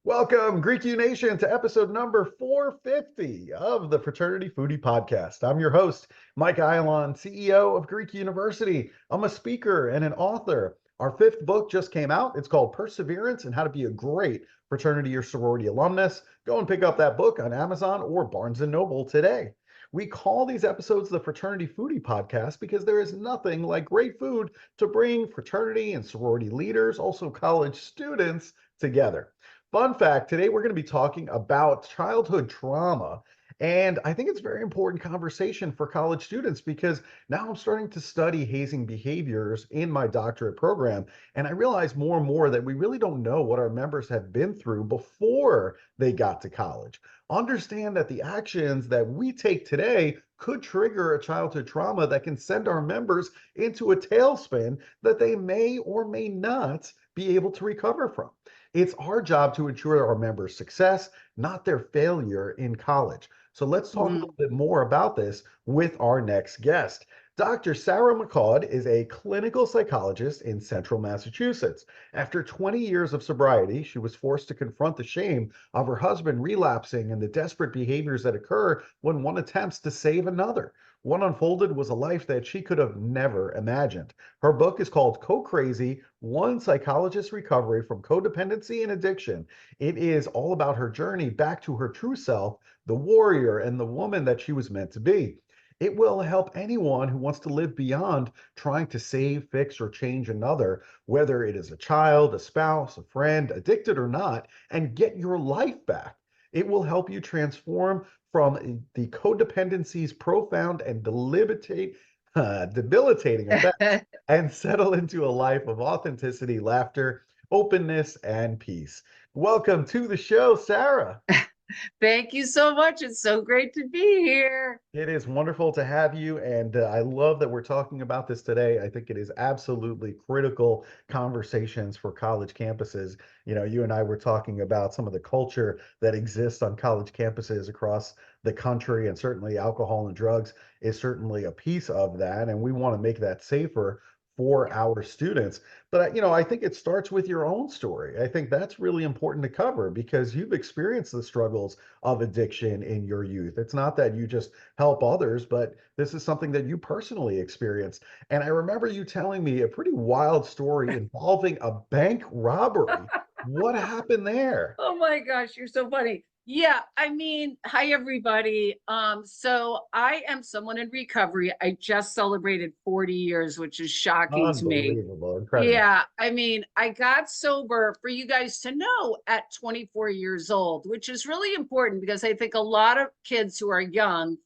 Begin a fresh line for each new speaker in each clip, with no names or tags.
Welcome, Greek U Nation, to episode number 450 of the Fraternity Foodie Podcast. I'm your host, Mike Eilon, CEO of Greek University. I'm a speaker and an author. Our fifth book just came out. It's called Perseverance and How to Be a Great Fraternity or Sorority Alumnus. Go and pick up that book on Amazon or Barnes & Noble today. We call these episodes the Fraternity Foodie Podcast because there is nothing like great food to bring fraternity and sorority leaders, also college students, together. Fun fact, today we're going to be talking about childhood trauma. And I think it's a very important conversation for college students because now I'm starting to study hazing behaviors in my doctorate program. And I realize more and more that we really don't know what our members have been through before they got to college. Understand that the actions that we take today could trigger a childhood trauma that can send our members into a tailspin that they may or may not be able to recover from. It's our job to ensure our members' success, not their failure in college. So let's talk a little bit more about this with our next guest. Dr. Sarah Michaud is a clinical psychologist in central Massachusetts. After 20 years of sobriety, she was forced to confront the shame of her husband relapsing and the desperate behaviors that occur when one attempts to save another. What unfolded was a life that she could have never imagined. Her book is called Co-Crazy: One Psychologist's Recovery from Codependency and Addiction. It is all about her journey back to her true self, the warrior and the woman that she was meant to be. It will help anyone who wants to live beyond trying to save, fix, or change another, whether it is a child, a spouse, a friend, addicted or not, and get your life back. It will help you transform from the codependency's profound and debilitating effects and settle into a life of authenticity, laughter, openness, and peace. Welcome to the show, Sarah.
Thank you so much. It's so great to be here.
It is wonderful to have you, and I love that we're talking about this today. I think it is absolutely critical conversations for college campuses. You know, you and I were talking about some of the culture that exists on college campuses across the country, and certainly alcohol and drugs is certainly a piece of that, and we want to make that safer for our students. But I think it starts with your own story. I think that's really important to cover because you've experienced the struggles of addiction in your youth. It's not that you just help others, but this is something that you personally experienced. And I remember you telling me a pretty wild story involving a bank robbery. What happened there?
Oh my gosh, you're so funny. Yeah, hi everybody. So I am someone in recovery. I just celebrated 40 years, which is shocking to me.
Unbelievable, incredible.
Yeah, I got sober, for you guys to know, at 24 years old, which is really important because I think a lot of kids who are young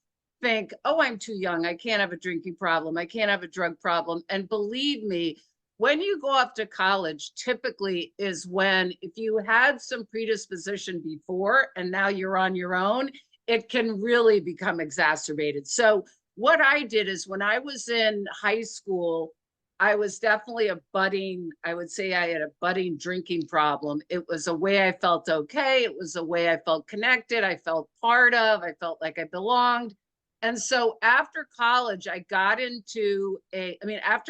think, oh, I'm too young. I can't have a drinking problem. I can't have a drug problem. And believe me, when you go off to college, typically is when, if you had some predisposition before and now you're on your own, it can really become exacerbated. So what I did is when I was in high school, I was definitely I would say I had a budding drinking problem. It was a way I felt okay. It was a way I felt connected. I felt part of, I felt like I belonged. And so after college, after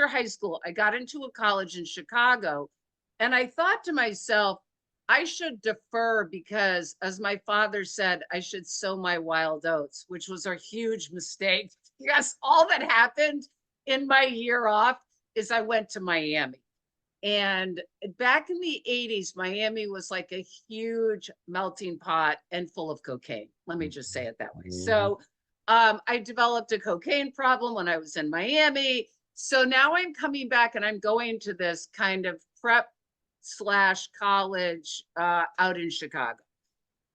high school, I got into a college in Chicago. And I thought to myself, I should defer because, as my father said, I should sow my wild oats, which was a huge mistake. Yes, all that happened in my year off is I went to Miami. And back in the 80s, Miami was like a huge melting pot and full of cocaine. Let me just say it that way. So I developed a cocaine problem when I was in Miami. So now I'm coming back and I'm going to this kind of prep / college out in Chicago.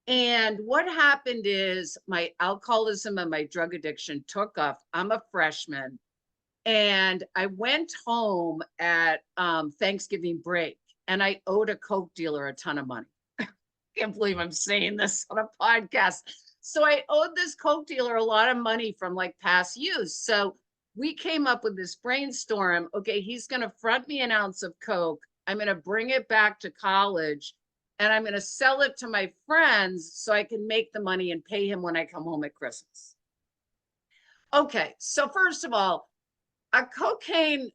And what happened is my alcoholism and my drug addiction took off. I'm a freshman. And I went home at Thanksgiving break and I owed a Coke dealer a ton of money. Can't believe I'm saying this on a podcast. So I owed this Coke dealer a lot of money from like past use. So we came up with this brainstorm. Okay, he's going to front me an ounce of Coke. I'm going to bring it back to college. and I'm going to sell it to my friends so I can make the money and pay him when I come home at Christmas. Okay, so first of all, a cocaine,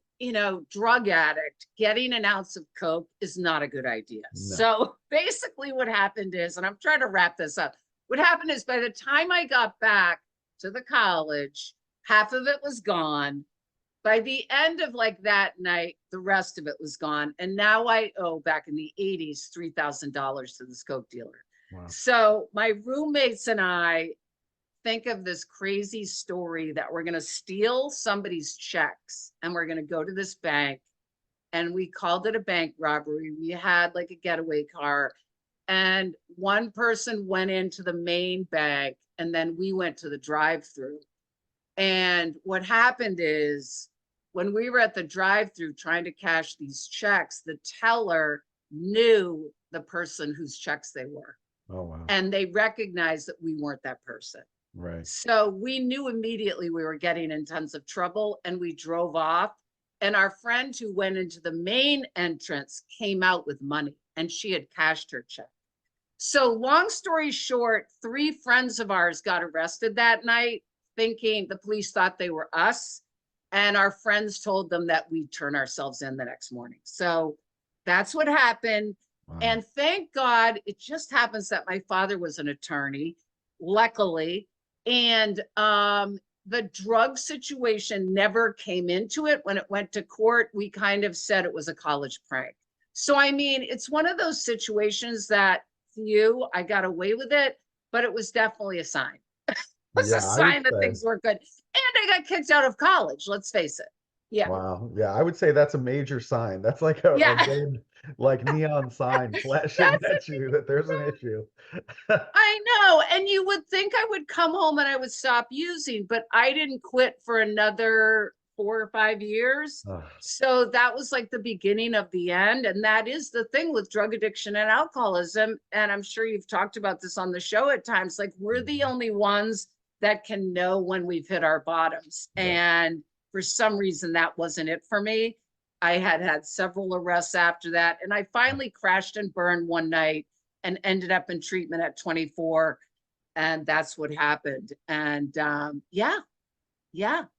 drug addict getting an ounce of coke is not a good idea.
No.
So basically what happened is, and I'm trying to wrap this up, what happened is by the time I got back to the college, half of it was gone. By the end of like that night, the rest of it was gone. And now I owe, back in the 80s, $3,000 to this coke dealer.
Wow.
So my roommates and I think of this crazy story that we're going to steal somebody's checks and we're going to go to this bank, and we called it a bank robbery. We had like a getaway car, and one person went into the main bank and then we went to the drive-through. And what happened is, when we were at the drive-through trying to cash these checks, the teller knew the person whose checks they were.
Oh, wow.
And they recognized that we weren't that person.
Right.
So we knew immediately we were getting in tons of trouble, and we drove off. And our friend who went into the main entrance came out with money, and she had cashed her check. So long story short, 3 friends of ours got arrested that night, thinking the police thought they were us. And our friends told them that we'd turn ourselves in the next morning. So that's what happened.
Wow.
And thank God, it just happens that my father was an attorney, luckily. And the drug situation never came into it. When it went to court, we kind of said it was a college prank. So, I mean, it's one of those situations that, to you, I got away with it, but it was definitely a sign. Was a sign that things weren't good. And I got kicked out of college, let's face it. Yeah.
Wow. Yeah, I would say that's a major sign. That's like a big, like neon sign flashing at you that there's an issue.
I know. And you would think I would come home and I would stop using, but I didn't quit for another 4 or 5 years. So that was like the beginning of the end. And that is the thing with drug addiction and alcoholism. And I'm sure you've talked about this on the show at times. Like, we're the only ones that can know when we've hit our bottoms.
Yeah.
And for some reason, that wasn't it for me. I had several arrests after that. And I finally crashed and burned one night and ended up in treatment at 24. And that's what happened. And yeah.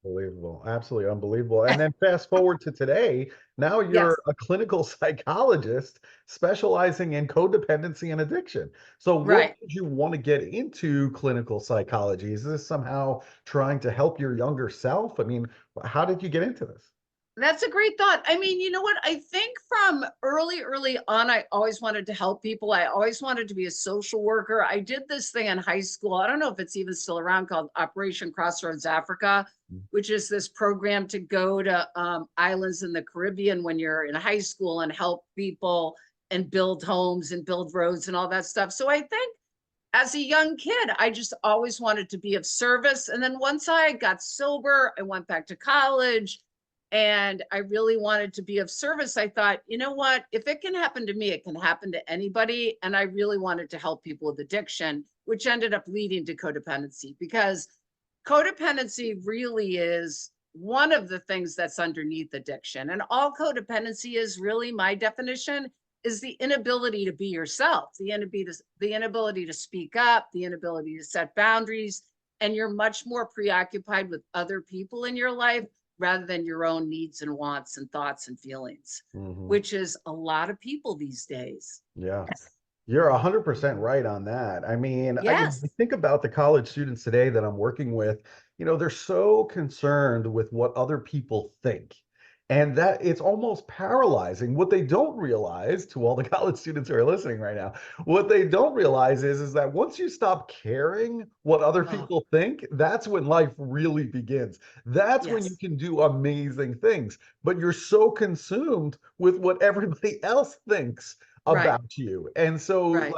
Unbelievable. Absolutely unbelievable. And then fast forward to today, now you're a clinical psychologist specializing in codependency and addiction. So what made you want to get into clinical psychology? Is this somehow trying to help your younger self? I mean, how did you get into this?
That's a great thought. I mean, you know what? I think from early on, I always wanted to help people. I always wanted to be a social worker. I did this thing in high school. I don't know if it's even still around, called Operation Crossroads Africa, which is this program to go to islands in the Caribbean when you're in high school and help people and build homes and build roads and all that stuff. So I think as a young kid, I just always wanted to be of service. And then once I got sober, I went back to college, and I really wanted to be of service. I thought, you know what, if it can happen to me, it can happen to anybody. And I really wanted to help people with addiction, which ended up leading to codependency, because codependency really is one of the things that's underneath addiction. And all codependency is, really, my definition, is the inability to be yourself, the inability to speak up, the inability to set boundaries. And you're much more preoccupied with other people in your life rather than your own needs and wants and thoughts and feelings, which is a lot of people these days.
Yeah, you're 100% right on that. I mean, think about the college students today that I'm working with, they're so concerned with what other people think. And that it's almost paralyzing. What they don't realize, to all the college students who are listening right now, what they don't realize is that once you stop caring what other people think, that's when life really begins. That's when you can do amazing things. But you're so consumed with what everybody else thinks about you. And so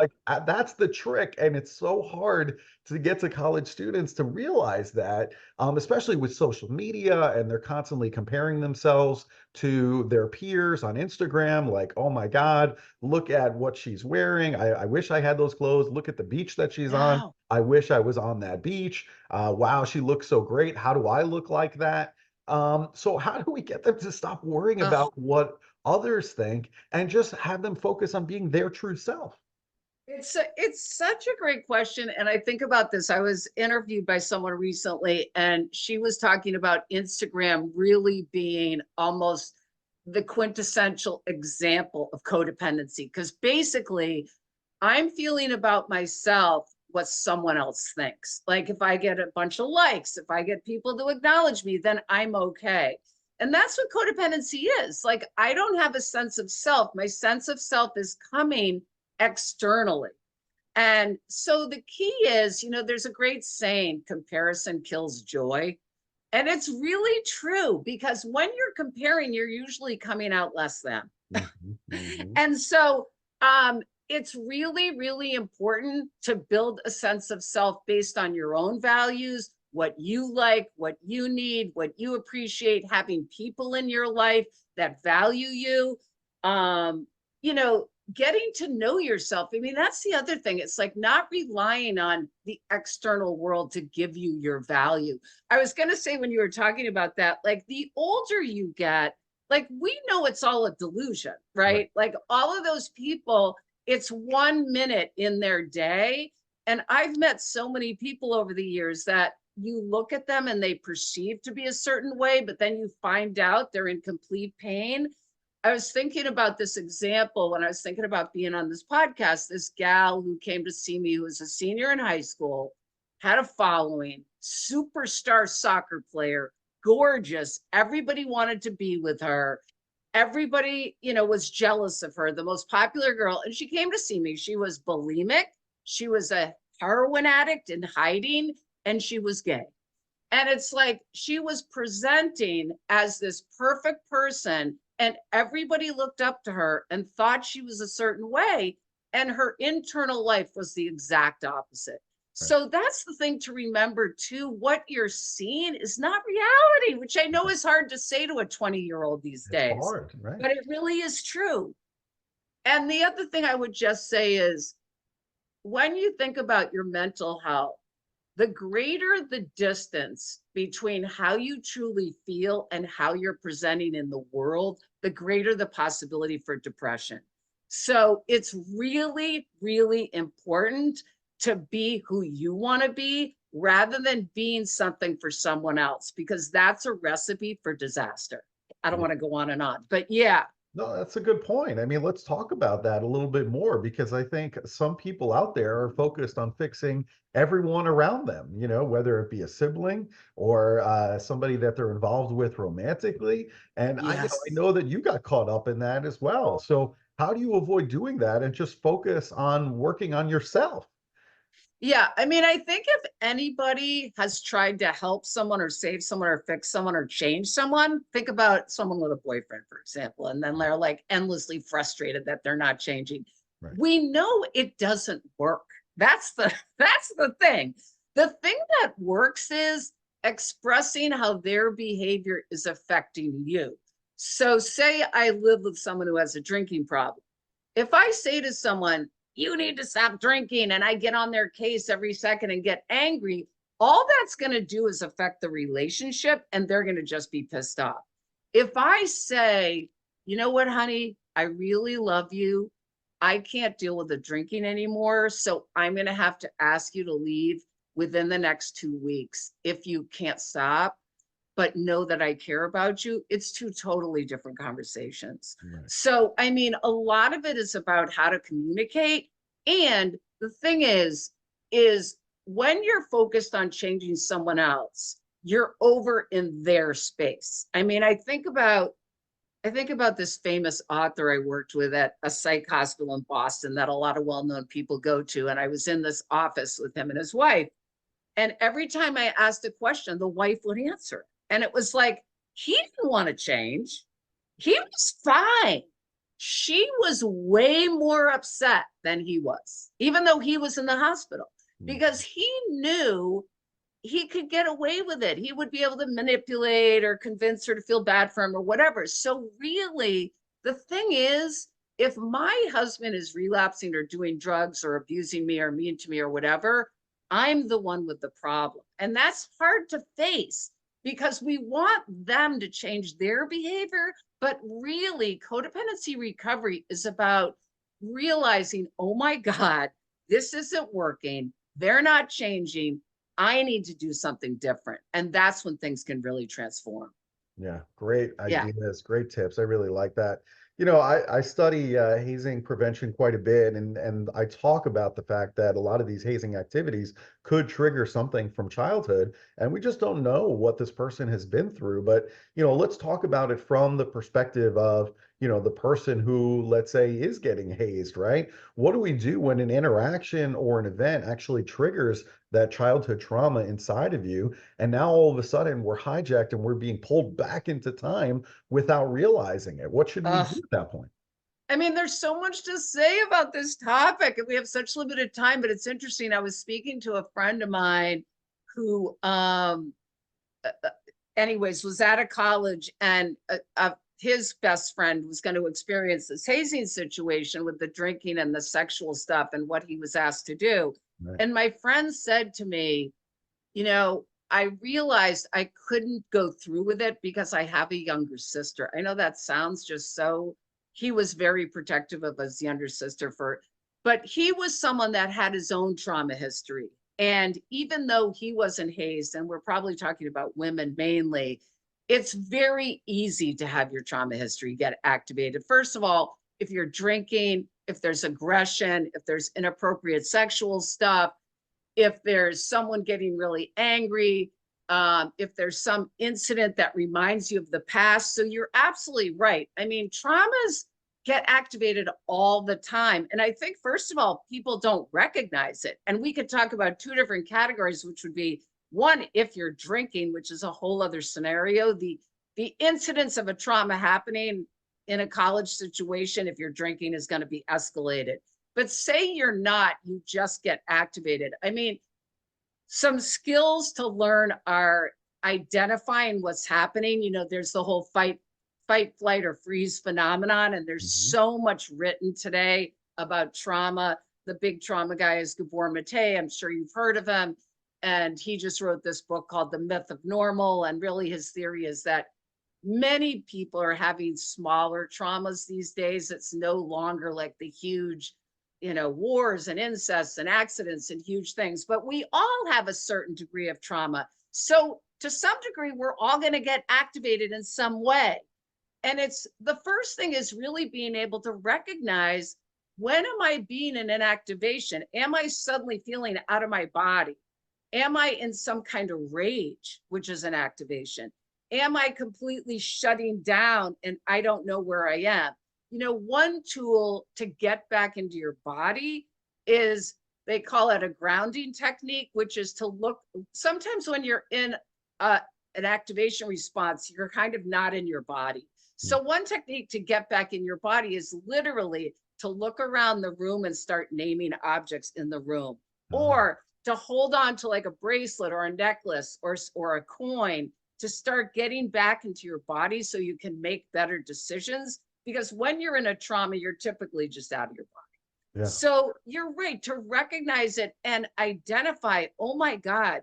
that's the trick. And it's so hard to get to college students to realize that, especially with social media, and they're constantly comparing themselves to their peers on Instagram. Like, oh my God, look at what she's wearing. I wish I had those clothes. Look at the beach that she's on. I wish I was on that beach. Wow, she looks so great. How do I look like that? So how do we get them to stop worrying about what others think and just have them focus on being their true self?
It's such a great question. And I think about this. I was interviewed by someone recently, and she was talking about Instagram really being almost the quintessential example of codependency. Because basically, I'm feeling about myself what someone else thinks. Like if I get a bunch of likes, if I get people to acknowledge me, then I'm okay. And that's what codependency is. Like I don't have a sense of self. My sense of self is coming externally. And so the key is, there's a great saying, comparison kills joy. And it's really true because when you're comparing, you're usually coming out less than.
Mhm, mhm.
And so it's really, really important to build a sense of self based on your own values, what you like, what you need, what you appreciate, having people in your life that value you. Um, you know, getting to know yourself. I mean, that's the other thing. It's like not relying on the external world to give you your value. I was going to say when you were talking about that, like the older you get, like we know it's all a delusion,
Right.
right? Like all of those people, it's 1 minute in their day. And I've met so many people over the years that you look at them and they perceive to be a certain way, but then you find out they're in complete pain. I was thinking about this example when I was thinking about being on this podcast. This gal who came to see me, who was a senior in high school, had a following, superstar soccer player, gorgeous. Everybody wanted to be with her. Everybody, was jealous of her, the most popular girl. And she came to see me. She was bulimic. She was a heroin addict in hiding, and she was gay. And it's like she was presenting as this perfect person, and everybody looked up to her and thought she was a certain way. And her internal life was the exact opposite.
Right.
So that's the thing to remember too. What you're seeing is not reality, which I know is hard to say to a 20-year-old these
It's
days,
hard, right?
but it really is true. And the other thing I would just say is when you think about your mental health, the greater the distance between how you truly feel and how you're presenting in the world, the greater the possibility for depression. So it's really, really important to be who you want to be rather than being something for someone else, because that's a recipe for disaster. I don't want to go on and on, but yeah.
No, that's a good point. I mean, let's talk about that a little bit more because I think some people out there are focused on fixing everyone around them, whether it be a sibling or somebody that they're involved with romantically. And I
Yes.
know that you got caught up in that as well. So how do you avoid doing that and just focus on working on yourself?
Yeah, I mean, I think if anybody has tried to help someone or save someone or fix someone or change someone, think about someone with a boyfriend, for example, and then they're like endlessly frustrated that they're not changing.
Right.
We know it doesn't work. That's the that's the thing. The thing that works is expressing how their behavior is affecting you. So say I live with someone who has a drinking problem. If I say to someone, you need to stop drinking, and I get on their case every second and get angry, all that's going to do is affect the relationship and they're going to just be pissed off. If I say, you know what, honey, I really love you. I can't deal with the drinking anymore. So I'm going to have to ask you to leave within the next 2 weeks if you can't stop, but know that I care about you. It's two totally different conversations.
Right.
So, I mean, a lot of it is about how to communicate. And the thing is when you're focused on changing someone else, you're over in their space. I mean, I think about this famous author I worked with at a psych hospital in Boston that a lot of well-known people go to. And I was in this office with him and his wife. And every time I asked a question, the wife would answer. And it was like, he didn't want to change. He was fine. She was way more upset than he was, even though he was in the hospital,
Mm.
because he knew he could get away with it. He would be able to manipulate or convince her to feel bad for him or whatever. So, really, the thing is, if my husband is relapsing or doing drugs or abusing me or mean to me or whatever, I'm the one with the problem. And that's hard to face because we want them to change their behavior. But really, codependency recovery is about realizing, oh my God, this isn't working. They're not changing. I need to do something different. And that's when things can really transform.
Yeah, great
Yeah.
ideas, great tips. I really like that. I study hazing prevention quite a bit, and I talk about the fact that a lot of these hazing activities could trigger something from childhood, and we just don't know what this person has been through. But, let's talk about it from the perspective of, the person who, let's say, is getting hazed, right? What do we do when an interaction or an event actually triggers that childhood trauma inside of you? And now all of a sudden we're hijacked and we're being pulled back into time without realizing it. What should we do
Ugh.
at that point?
I mean, there's so much to say about this topic, and we have such limited time, but it's interesting. I was speaking to a friend of mine who, anyways, was at a college, and his best friend was going to experience this hazing situation with the drinking and the sexual stuff and what he was asked to do.
Right.
And my friend said to me, I realized I couldn't go through with it because I have a younger sister. I know that sounds just so, he was very protective of his younger sister but he was someone that had his own trauma history. And even though he wasn't hazed, and we're probably talking about women mainly, it's very easy to have your trauma history get activated. First of all, if you're drinking, if there's aggression, if there's inappropriate sexual stuff, if there's someone getting really angry, if there's some incident that reminds you of the past. So you're absolutely right. I mean, traumas get activated all the time. And I think, first of all, people don't recognize it. And we could talk about two different categories, which would be one, if you're drinking, which is a whole other scenario. The incidence of a trauma happening in a college situation, if you're drinking, is going to be escalated. But say you're not, you just get activated. I mean, some skills to learn are identifying what's happening. There's the whole fight, flight, or freeze phenomenon. And there's
Mhm.
so much written today about trauma. The big trauma guy is Gabor Mate. I'm sure you've heard of him. And he just wrote this book called The Myth of Normal. And really his theory is that many people are having smaller traumas these days. It's no longer like the huge, wars and incest and accidents and huge things, but we all have a certain degree of trauma. So to some degree, we're all going to get activated in some way. And it's the first thing is really being able to recognize, when am I being in an activation? Am I suddenly feeling out of my body? Am I in some kind of rage, which is an activation? Am I completely shutting down and I don't know where I am? One tool to get back into your body is, they call it a grounding technique, which is to look. Sometimes when you're in an activation response, you're kind of not in your body. So one technique to get back in your body is literally to look around the room and start naming objects in the room, or to hold on to like a bracelet or a necklace or a coin, to start getting back into your body so you can make better decisions. Because when you're in a trauma, you're typically just out of your body.
Yeah.
So you're right to recognize it and identify, oh my God,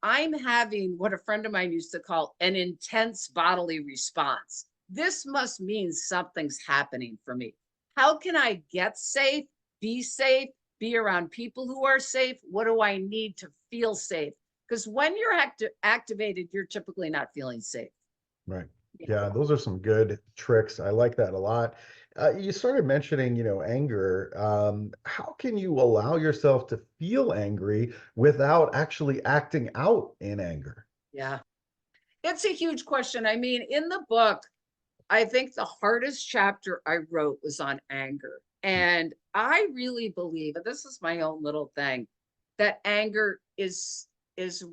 I'm having what a friend of mine used to call an intense bodily response. This must mean something's happening for me. How can I get safe, be around people who are safe? What do I need to feel safe? Because when you're activated, you're typically not feeling safe.
Right.
Yeah.
Yeah, those are some good tricks. I like that a lot. You started mentioning, anger. How can you allow yourself to feel angry without actually acting out in anger?
Yeah. It's a huge question. I mean, in the book, I think the hardest chapter I wrote was on anger. And I really believe, and this is my own little thing, that anger is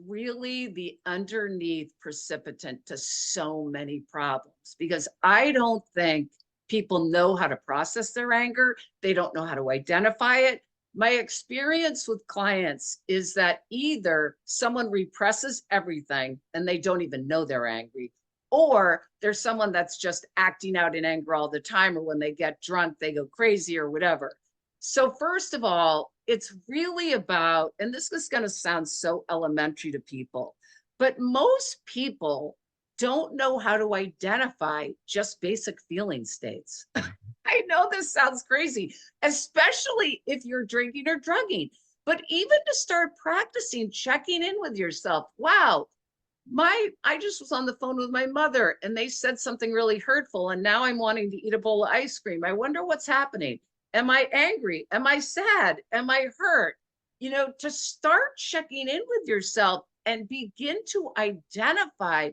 really the underneath precipitant to so many problems, because I don't think people know how to process their anger. They don't know how to identify it. My experience with clients is that either someone represses everything and they don't even know they're angry, or there's someone that's just acting out in anger all the time, or when they get drunk, they go crazy or whatever. So first of all, it's really about, and this is going to sound so elementary to people, but most people don't know how to identify just basic feeling states. I know this sounds crazy, especially if you're drinking or drugging, but even to start practicing checking in with yourself. Wow, I just was on the phone with my mother and they said something really hurtful and now I'm wanting to eat a bowl of ice cream. I wonder what's happening. Am I angry? Am I sad? Am I hurt? To start checking in with yourself and begin to identify,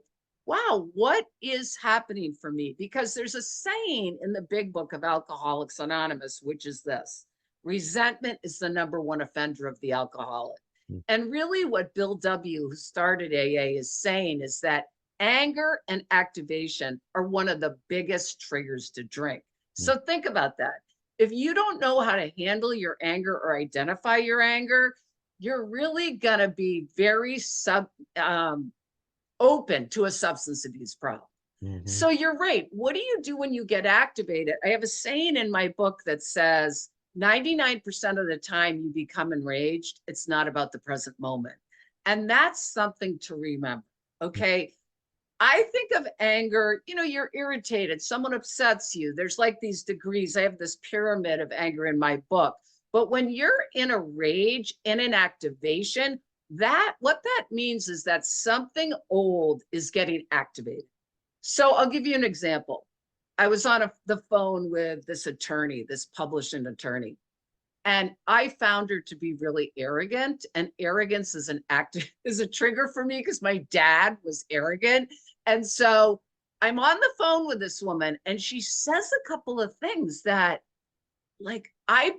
wow, what is happening for me? Because there's a saying in the big book of Alcoholics Anonymous, which is this: resentment is the number one offender of the alcoholic.
Mm.
And really, what Bill W., who started AA, is saying is that anger and activation are one of the biggest triggers to drink.
Mm.
So think about that. If you don't know how to handle your anger or identify your anger, you're really going to be very open to a substance abuse problem.
Mhm.
So you're right. What do you do when you get activated? I have a saying in my book that says 99% of the time you become enraged, it's not about the present moment. And that's something to remember. Okay. I think of anger, you're irritated, someone upsets you. There's like these degrees. I have this pyramid of anger in my book. But when you're in a rage, in an activation, what that means is that something old is getting activated. So I'll give you an example. I was on the phone with this attorney, this publishing attorney, and I found her to be really arrogant. And arrogance is is a trigger for me because my dad was arrogant. And so I'm on the phone with this woman, and she says a couple of things that, like, I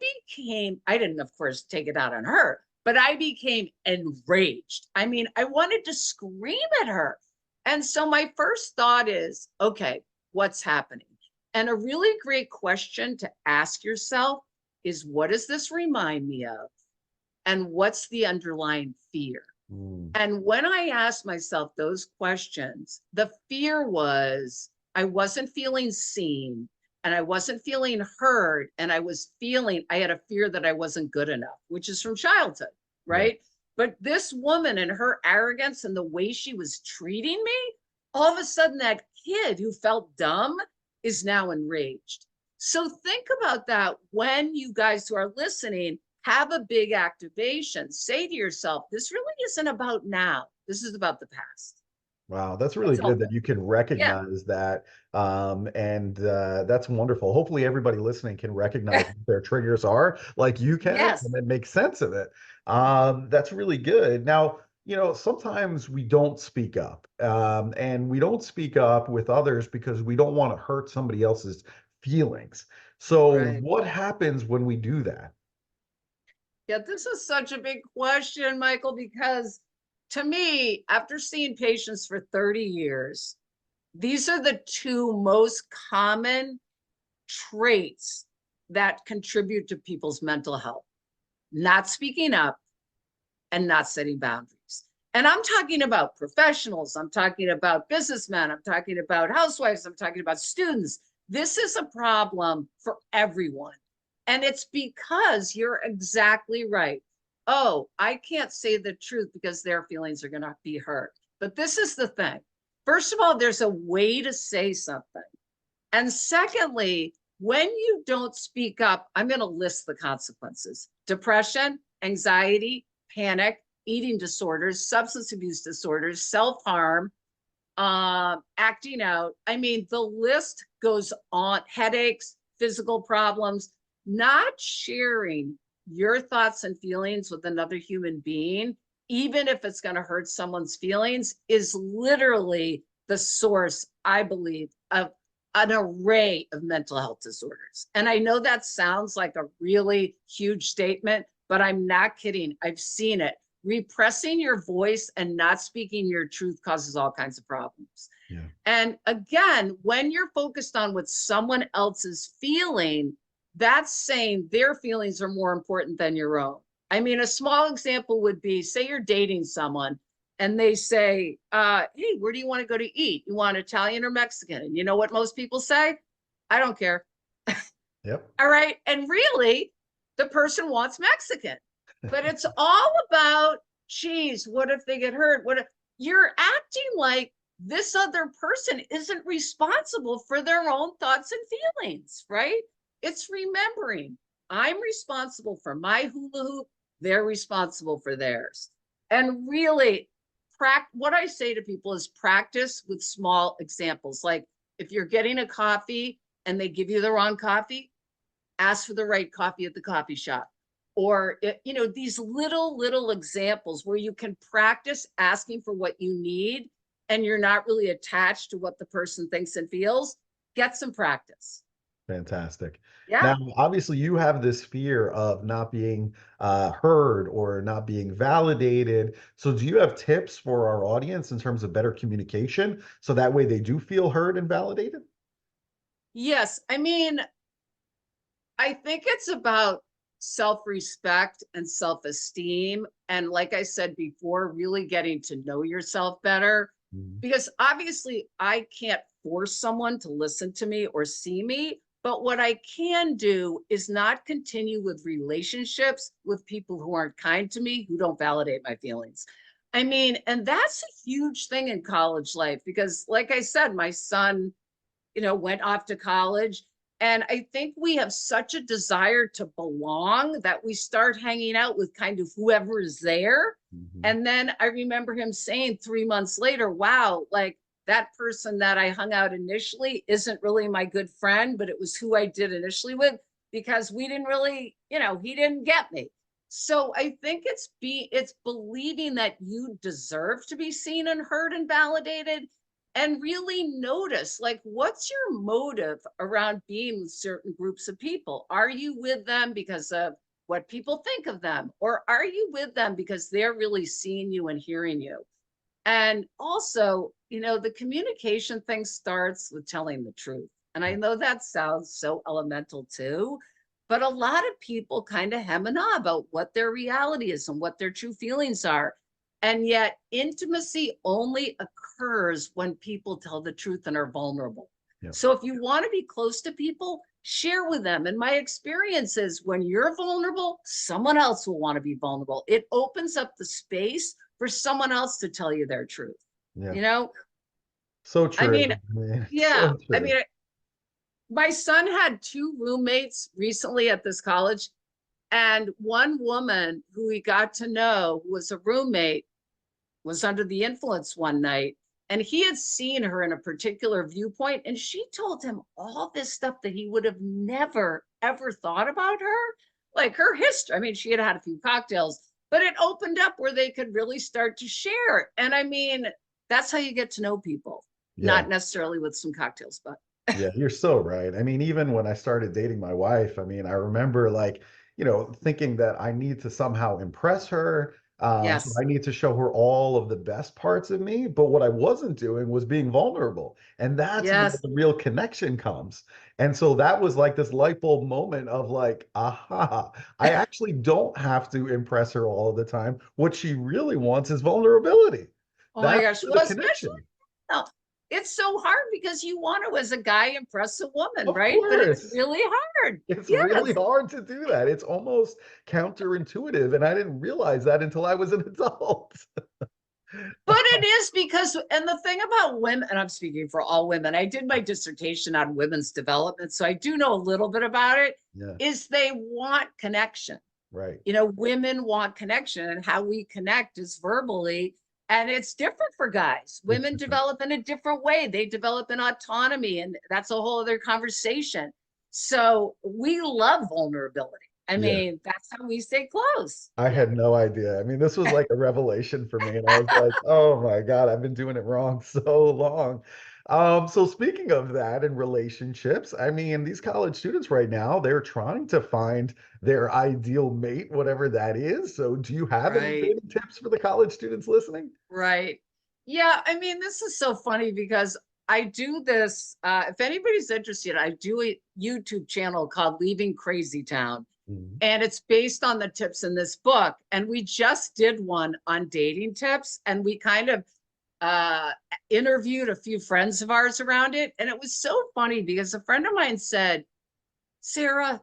didn't, of course, take it out on her, but I became enraged. I mean, I wanted to scream at her. And so my first thought is, okay, what's happening? And a really great question to ask yourself is, what does this remind me of? And what's the underlying fear?
Mm.
And when I asked myself those questions, the fear was I wasn't feeling seen and I wasn't feeling heard. And I had a fear that I wasn't good enough, which is from childhood,
Yeah.
right? But this woman and her arrogance and the way she was treating me, all of a sudden that kid who felt dumb is now enraged. So think about that when you guys who are listening have a big activation. Say to yourself, this really isn't about now. This is about the past.
Wow, that's really
That's all.
good that you can
Yeah.
recognize that. And that's wonderful. Hopefully, everybody listening can recognize what their triggers are, like you can,
Yes.
and then make sense of it. That's really good. Now, sometimes we don't speak up, and we don't speak up with others because we don't want to hurt somebody else's feelings. So,
Right.
what happens when we do that?
Yeah, this is such a big question, Michael, because to me, after seeing patients for 30 years, these are the two most common traits that contribute to people's mental health: not speaking up and not setting boundaries. And I'm talking about professionals, I'm talking about businessmen, I'm talking about housewives, I'm talking about students. This is a problem for everyone. And it's because you're exactly right. Oh, I can't say the truth because their feelings are going to be hurt. But this is the thing. First of all, there's a way to say something. And secondly, when you don't speak up, I'm going to list the consequences: depression, anxiety, panic, eating disorders, substance abuse disorders, self harm, acting out. I mean, the list goes on: headaches, physical problems. Not sharing your thoughts and feelings with another human being, even if it's going to hurt someone's feelings, is literally the source, I believe, of an array of mental health disorders. And I know that sounds like a really huge statement, but I'm not kidding. I've seen it. Repressing your voice and not speaking your truth causes all kinds of problems.
Yeah.
And again, when you're focused on what someone else is feeling, that's saying their feelings are more important than your own. I mean, a small example would be, say you're dating someone and they say, hey, where do you want to go to eat? You want Italian or Mexican? And you know what most people say? I don't care.
Yep.
All right. And really, the person wants Mexican, but it's all about, geez, what if they get hurt? What if you're acting like this other person isn't responsible for their own thoughts and feelings, right? it's remembering I'm responsible for my hula hoop, they're responsible for theirs. And really, what I say to people is practice with small examples. Like if you're getting a coffee and they give you the wrong coffee, ask for the right coffee at the coffee shop. Or, these little examples where you can practice asking for what you need and you're not really attached to what the person thinks and feels. Get some practice.
Fantastic.
Yeah.
Now, obviously, you have this fear of not being heard or not being validated. So, do you have tips for our audience in terms of better communication so that way they do feel heard and validated?
Yes. I mean, I think it's about self-respect and self-esteem. And like I said before, really getting to know yourself better.
Mhm.
Because obviously, I can't force someone to listen to me or see me. But what I can do is not continue with relationships with people who aren't kind to me, who don't validate my feelings. I mean, and that's a huge thing in college life because, like I said, my son went off to college. And I think we have such a desire to belong that we start hanging out with kind of whoever is there.
Mhm.
And then I remember him saying 3 months later, wow, like that person that I hung out initially isn't really my good friend, but it was who I did initially with because we didn't really, he didn't get me. So I think it's believing that you deserve to be seen and heard and validated and really notice like what's your motive around being with certain groups of people. Are you with them because of what people think of them, or are you with them because they're really seeing you and hearing you? And also, the communication thing starts with telling the truth. And I know that sounds so elemental too, but a lot of people kind of hem and haw about what their reality is and what their true feelings are. And yet, intimacy only occurs when people tell the truth and are vulnerable.
Yeah.
So, if you want to be close to people, share with them. And my experience is when you're vulnerable, someone else will want to be vulnerable. It opens up the space for someone else to tell you their truth.
Yeah.
You know,
So
I
true.
mean,
Man.
yeah,
So
I
true.
mean, my son had two roommates recently at this college, and one woman who he got to know, who was a roommate, was under the influence one night. And he had seen her in a particular viewpoint, and she told him all this stuff that he would have never, ever thought about her. Like her history. I mean, she had had a few cocktails, but it opened up where they could really start to share. And I mean, that's how you get to know people,
Yeah.
not necessarily with some cocktails, but
Yeah, you're so right. I mean, even when I started dating my wife, I mean, I remember like, thinking that I need to somehow impress her. So
yes,
I need to show her all of the best parts of me. But what I wasn't doing was being vulnerable. And that's where
yes.
the real connection comes. And so that was like this light bulb moment of like, aha, I actually don't have to impress her all of the time. What she really wants is vulnerability.
Oh my
That's
gosh.
the
Well, especially
connection.
now, it's so hard because you want to, as a guy, impress a woman,
Of
right? But it's
course.
really hard.
It's really
Yes.
hard to do that. It's almost counterintuitive, and I didn't realize that until I was an adult.
But it is because, and the thing about women, and I'm speaking for all women, I did my dissertation on women's development, so I do know a little bit about it,
Yeah,
is they want connection.
right.
Women want connection, and how we connect is verbally. And it's different for guys.
It's
Women
different.
develop in a different way. They develop in autonomy, and that's a whole other conversation. So we love vulnerability. I
Yeah.
mean, that's how we stay close.
I
Yeah.
had no idea. I mean, this was like a revelation for me, and I was like, "Oh my God, I've been doing it wrong so long." So speaking of that and relationships, I mean, these college students right now, they're trying to find their ideal mate, whatever that is. So do you have any
Right.
dating tips for the college students listening?
Right. Yeah. I mean, this is so funny because I do this. If anybody's interested, I do a YouTube channel called Leaving Crazy Town.
Mhm.
And it's based on the tips in this book. And we just did one on dating tips, and we kind of uh, interviewed a few friends of ours around it. And it was so funny because a friend of mine said, Sarah,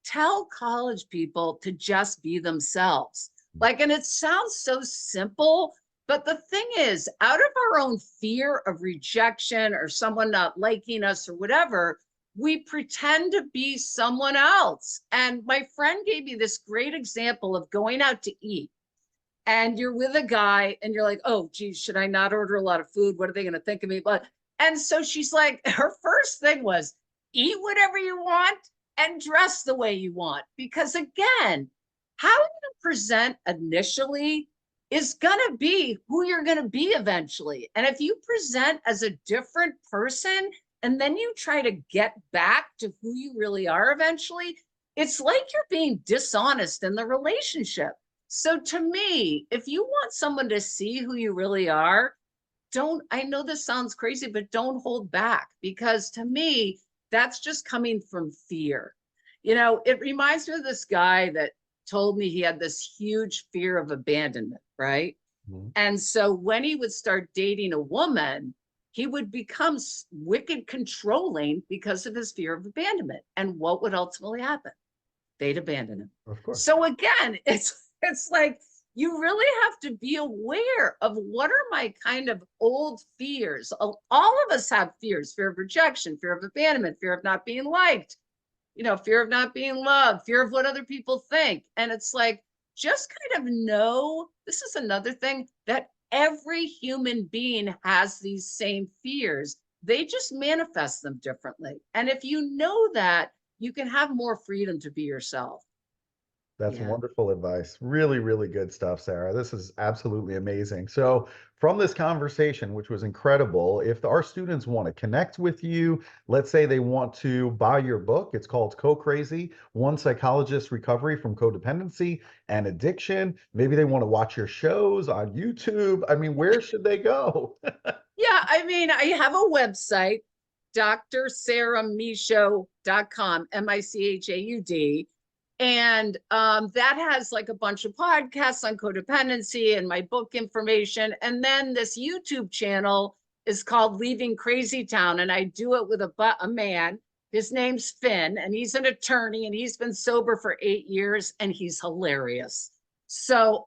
tell college people to just be themselves. Like, and it sounds so simple, but the thing is, out of our own fear of rejection or someone not liking us or whatever, we pretend to be someone else. And my friend gave me this great example of going out to eat. And you're with a guy and you're like, oh, geez, should I not order a lot of food? What are they going to think of me? But and so she's like, her first thing was eat whatever you want and dress the way you want. Because again, how you present initially is going to be who you're going to be eventually. And if you present as a different person and then you try to get back to who you really are eventually, it's like you're being dishonest in the relationship. So to me, if you want someone to see who you really are, I know this sounds crazy, but don't hold back, because to me, that's just coming from fear. It reminds me of this guy that told me he had this huge fear of abandonment, right?
Mhm.
And so when he would start dating a woman, he would become wicked controlling because of his fear of abandonment. And what would ultimately happen? They'd abandon him.
Of course.
So again, it's like you really have to be aware of what are my kind of old fears. All of us have fears: fear of rejection, fear of abandonment, fear of not being liked, fear of not being loved, fear of what other people think. And it's like, just kind of know, this is another thing, that every human being has these same fears. They just manifest them differently. And if you know that, you can have more freedom to be yourself.
That's
Yeah.
wonderful advice. Really, really good stuff, Sarah. This is absolutely amazing. So, from this conversation, which was incredible, if our students want to connect with you, let's say they want to buy your book, it's called Co-Crazy: One Psychologist Recovery from Codependency and Addiction. Maybe they want to watch your shows on YouTube. I mean, where should they go?
Yeah, I mean, I have a website, drsarahmichaud.com, Michaud. And that has like a bunch of podcasts on codependency and my book information. And then this YouTube channel is called Leaving Crazy Town. And I do it with a man. His name's Finn, and he's an attorney, and he's been sober for 8 years, and he's hilarious. So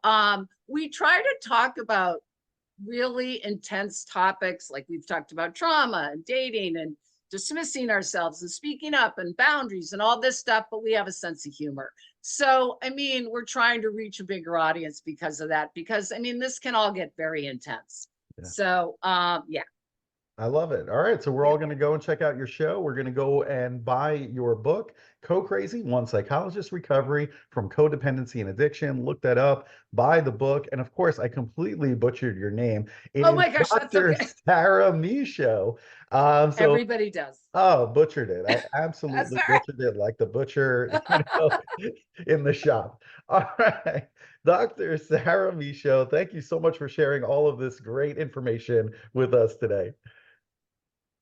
we try to talk about really intense topics, like we've talked about trauma and dating and dismissing ourselves and speaking up and boundaries and all this stuff, but we have a sense of humor. So, I mean, we're trying to reach a bigger audience because of that, because I mean, this can all get very intense.
Yeah.
So, yeah.
I love it. All right. So we're
Yeah.
all going to go and check out your show. We're going to go and buy your book, Co-Crazy: One Psychologist Recovery from Codependency and Addiction. Look that up, buy the book. And of course, I completely butchered your name. It
Oh
is
my gosh, that's
Dr.
okay.
Sarah Michaud. So,
Everybody does.
oh, butchered it. I
That's
absolutely
all
butchered it like the butcher,
right.
in the shop. All right. Dr. Sarah Michaud, thank you so much for sharing all of this great information with us today.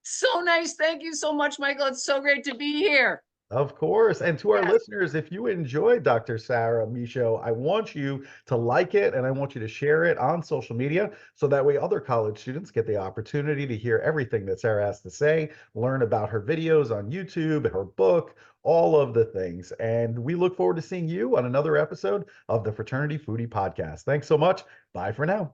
So nice. Thank you so much, Michael. It's so great to be here.
Of course. And to our
Yes.
listeners, if you enjoyed Dr. Sarah Michaud, I want you to like it and I want you to share it on social media so that way other college students get the opportunity to hear everything that Sarah has to say, learn about her videos on YouTube, her book, all of the things. And we look forward to seeing you on another episode of the Fraternity Foodie Podcast. Thanks so much. Bye for now.